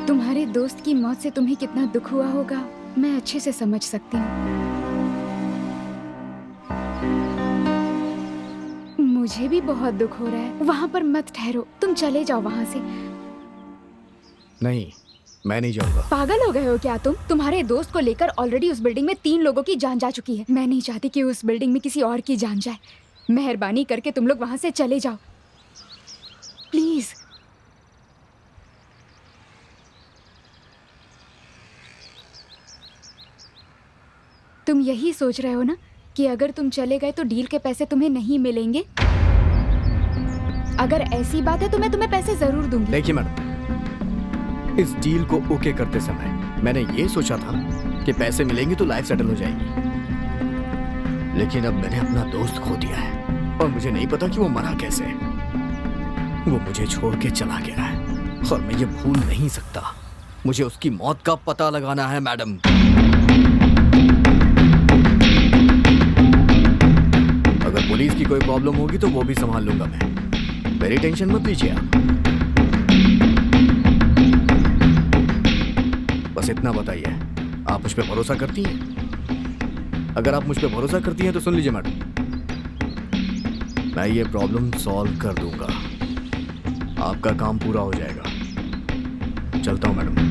तुम्हारे दोस्त की मौत से तुम्हें कितना दुख हुआ होगा मैं अच्छे से समझ सकती हूँ। मुझे भी बहुत दुख हो रहा है। वहाँ पर मत ठहरो, तुम चले जाओ वहाँ से। नहीं, मैं नहीं जाऊंगा। पागल हो गए हो क्या तुम? तुम्हारे दोस्त को लेकर ऑलरेडी उस बिल्डिंग में 3 लोगों की जान जा चुकी है। मैं नहीं चाहती कि उस बिल्डिंग में किसी और की जान जाए। मेहरबानी करके तुम लोग वहाँ से चले जाओ प्लीज। तुम यही सोच रहे हो ना कि अगर तुम चले गए तो डील के पैसे तुम्हें नहीं मिलेंगे? अगर ऐसी बात है तो मैं तुम्हें पैसे जरूर दूंगी। देखिए मैडम, इस डील को ओके करते समय मैंने ये सोचा था कि पैसे मिलेंगे तो लाइफ सेटल हो जाएगी, लेकिन अब मैंने अपना दोस्त खो दिया है और मुझे नहीं पता कि वो मरा कैसे। वो मुझे छोड़ के चला गया है और मैं ये भूल नहीं सकता। मुझे उसकी मौत का पता लगाना है मैडम। अगर पुलिस की कोई प्रॉब्लम होगी तो वो भी संभाल लूंगा मैं। मेरी टेंशन मत लीजिए आप। बस इतना बताइए, आप मुझ पे भरोसा करती हैं? अगर आप मुझ पे भरोसा करती हैं तो सुन लीजिए मैडम, मैं ये प्रॉब्लम सॉल्व कर दूंगा। आपका काम पूरा हो जाएगा। चलता हूं madam.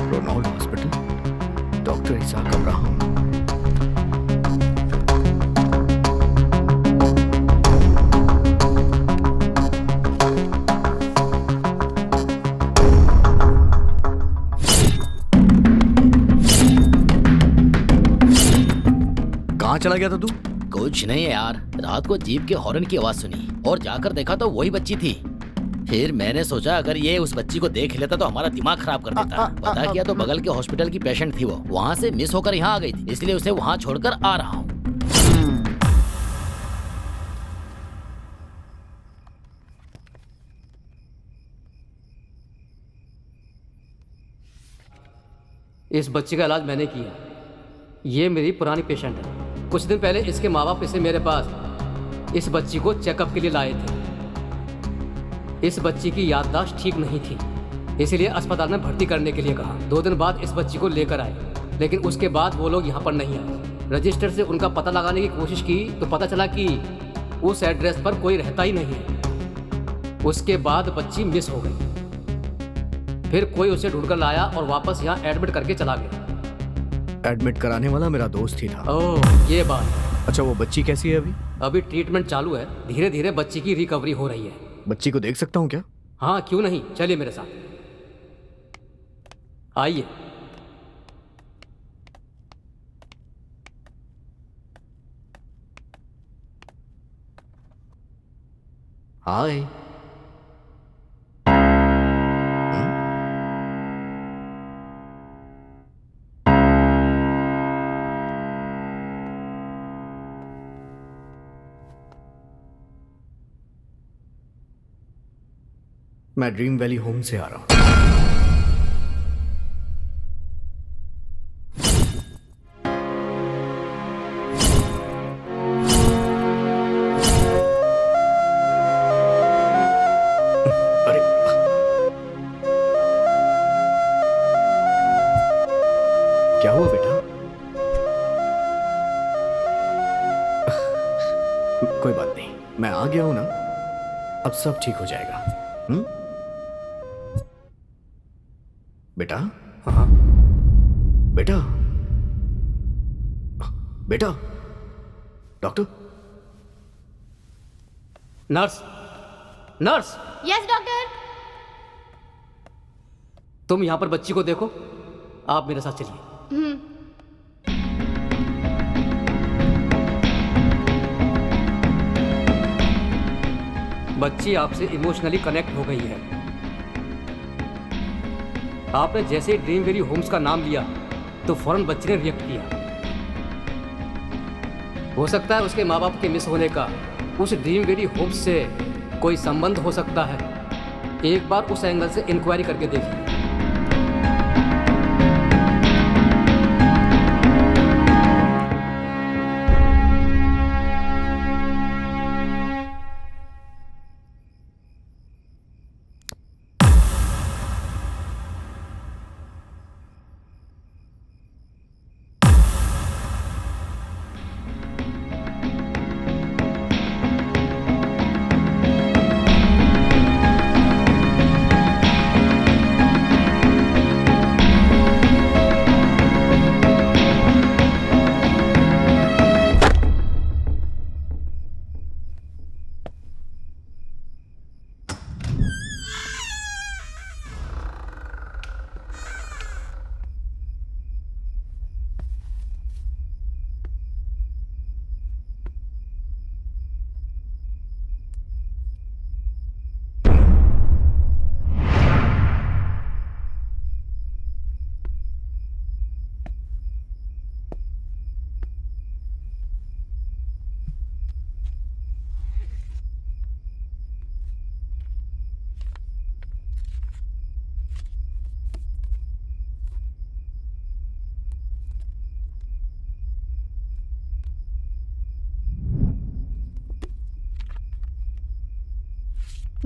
Ronald hospital, doctor Isaac Abraham. कहाँ चला गया था तू? कुछ नहीं यार, रात को जीप के हॉर्न की आवाज सुनी और जाकर देखा तो वही बच्ची थी। फिर मैंने सोचा अगर ये उस बच्ची को देख लेता तो हमारा दिमाग खराब कर देता। पता किया तो बगल के हॉस्पिटल की पेशेंट थी वो, वहाँ से मिस होकर यहाँ आ गई थी, इसलिए उसे वहाँ छोड़कर आ रहा हूँ। इस बच्ची का इलाज मैंने किया। ये मेरी पुरानी पेशेंट है। कुछ दिन पहले इसके माँ बाप इसे मेरे पास इस बच्ची को चेकअप के लिए लाए थे। इस बच्ची की याददाश्त ठीक नहीं थी, इसीलिए अस्पताल में भर्ती करने के लिए कहा। 2 दिन बाद इस बच्ची को लेकर आए, लेकिन उसके बाद वो लोग यहाँ पर नहीं आए। रजिस्टर से उनका पता लगाने की कोशिश की तो पता चला कि उस एड्रेस पर कोई रहता ही नहीं है। उसके बाद बच्ची मिस हो गई। फिर कोई उसे ढूंढकर लाया और वापस यहाँ एडमिट करके चला गया। एडमिट कराने वाला मेरा दोस्त ही था। ओह, ये बात। अच्छा, वो बच्ची कैसी है अभी? अभी ट्रीटमेंट चालू है, धीरे धीरे बच्ची की रिकवरी हो रही है। बच्ची को देख सकता हूँ क्या? हाँ, क्यों नहीं, चलिए मेरे साथ, आइए। हाय। मैं ड्रीम वैली होम से आ रहा हूँ। अरे, क्या हुआ बेटा? कोई बात नहीं, मैं आ गया हूं ना, अब सब ठीक हो जाएगा। बेटा? हाँ, बेटा, बेटा, doctor. Nurse, nurse, yes doctor. तुम यहाँ पर बच्ची को देखो, आप मेरे साथ चलिए। बच्ची आपसे इमोशनली कनेक्ट हो गई है। आपने जैसे ही ड्रीम वेली होम्स का नाम लिया तो फौरन बच्ची ने रिएक्ट किया। हो सकता है उसके माँ बाप के मिस होने का उस ड्रीम वेली होम्स से कोई संबंध हो सकता है। एक बार उस एंगल से इंक्वायरी करके देखिए।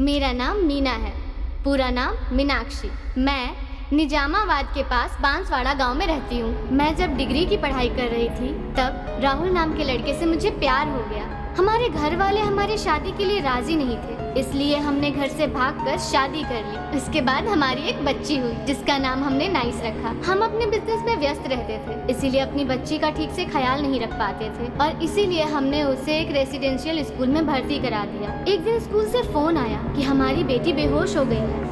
मेरा नाम मीना है, पूरा नाम मीनाक्षी। मैं निजामाबाद के पास बांसवाड़ा गांव में रहती हूँ। मैं जब डिग्री की पढ़ाई कर रही थी तब राहुल नाम के लड़के से मुझे प्यार हो गया। हमारे घर वाले हमारी शादी के लिए राजी नहीं थे, इसलिए हमने घर से भागकर शादी कर ली। इसके बाद हमारी एक बच्ची हुई जिसका नाम हमने नाइस रखा। हम अपने बिजनेस में व्यस्त रहते थे, इसीलिए अपनी बच्ची का ठीक से ख्याल नहीं रख पाते थे और इसीलिए हमने उसे एक रेसिडेंशियल स्कूल में भर्ती करा दिया। एक दिन स्कूल से फोन आया कि हमारी बेटी बेहोश हो गई है।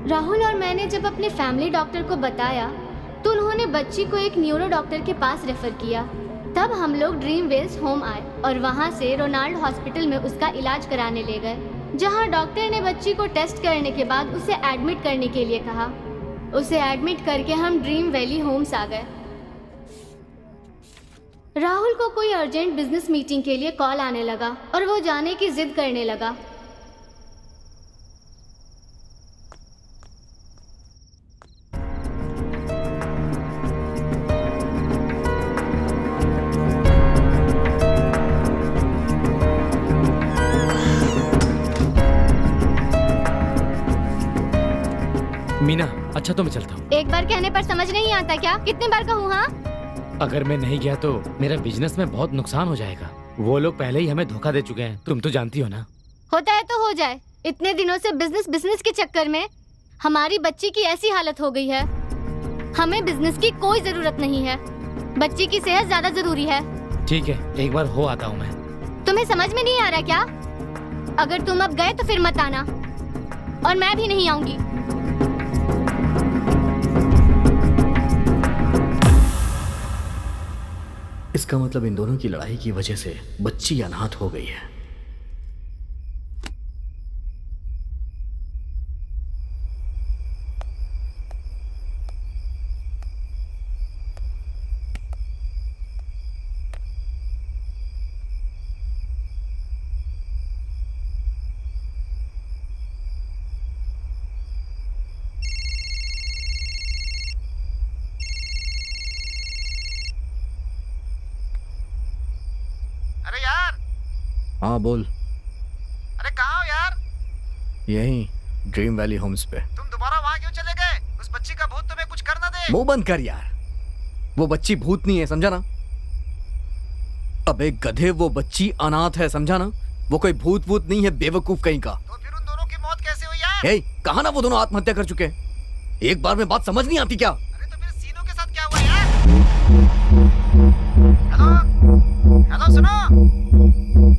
राहुल और मैंने जब अपने फैमिली डॉक्टर को बताया तो उन्होंने बच्ची को एक न्यूरो डॉक्टर के पास रेफर किया। तब हम लोग ड्रीम वेल्स होम आए और वहाँ से रोनाल्ड हॉस्पिटल में उसका इलाज कराने ले गए, जहाँ डॉक्टर ने बच्ची को टेस्ट करने के बाद उसे एडमिट करने के लिए कहा। उसे एडमिट करके हम ड्रीम वैली होम्स आ गए। राहुल को कोई अर्जेंट बिजनेस मीटिंग के लिए कॉल आने लगा और वो जाने की जिद करने लगा। मीना, अच्छा तो मैं चलता हूँ। एक बार कहने पर समझ नहीं आता क्या? कितनी बार कहूँ? हाँ, अगर मैं नहीं गया तो मेरा बिजनेस में बहुत नुकसान हो जाएगा। वो लोग पहले ही हमें धोखा दे चुके हैं, तुम तो जानती हो ना। होता है तो हो जाए। इतने दिनों से बिजनेस के चक्कर में हमारी बच्ची की ऐसी हालत हो गई है। हमें बिजनेस की कोई जरूरत नहीं है, बच्ची की सेहत ज्यादा जरूरी है। ठीक है, एक बार हो आता हूँ मैं। तुम्हें समझ में नहीं आ रहा क्या? अगर तुम अब गए तो फिर मत आना और मैं भी नहीं आऊंगी। इसका मतलब इन दोनों की लड़ाई की वजह से बच्ची अनाथ हो गई है। अरे यार। हाँ बोल। अरे कहाँ हो यार? यहीं ड्रीम वैली होम्स पे। तुम दोबारा वहाँ क्यों चले गए? उस बच्ची का भूत तुम्हें कुछ कर ना दे। मुंह बंद कर यार, वो बच्ची भूत नहीं है, समझा ना? अबे गधे, वो बच्ची अनाथ है, समझा ना? वो कोई भूत वूत नहीं है, बेवकूफ कहीं का। तो फिर उन दोनों की मौत कैसे हुई यार? हे, कहा ना वो दोनों आत्महत्या कर चुके हैं। एक बार में बात समझ नहीं आती क्या? अरे तो फिर सीनों के साथ क्या हुआ यार? हेलो हेलो सुनो